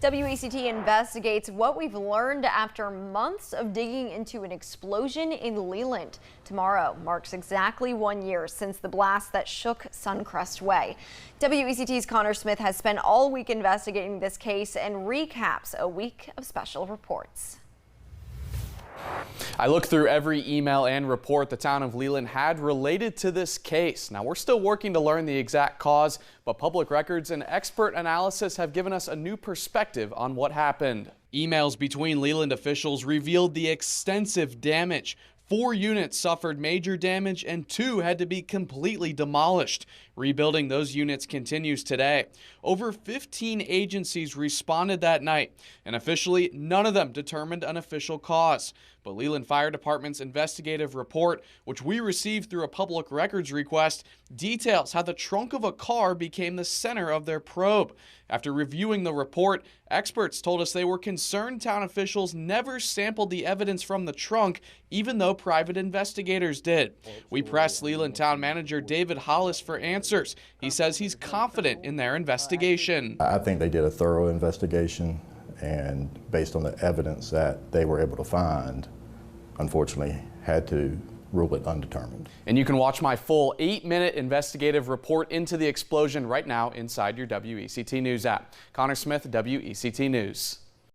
WECT investigates what we've learned after months of digging into an explosion in Leland. Tomorrow marks exactly 1 year since the blast that shook Suncrest Way. WECT's Connor Smith has spent all week investigating this case and recaps a week of special reports. I looked through every email and report the town of Leland had related to this case. Now, we're still working to learn the exact cause, but public records and expert analysis have given us a new perspective on what happened. Emails between Leland officials revealed the extensive damage. 4 units suffered major damage and 2 had to be completely demolished. Rebuilding those units continues today. Over 15 agencies responded that night, and officially none of them determined an official cause. But Leland Fire Department's investigative report, which we received through a public records request, details how the trunk of a car became the center of their probe. After reviewing the report, experts told us they were concerned town officials never sampled the evidence from the trunk, even though private investigators did. We pressed Leland Town Manager David Hollis for answers. He says he's confident in their investigation. I think they did a thorough investigation, and based on the evidence that they were able to find, unfortunately had to rule it undetermined. And you can watch my full 8-minute investigative report into the explosion right now inside your WECT News app. Connor Smith, WECT News.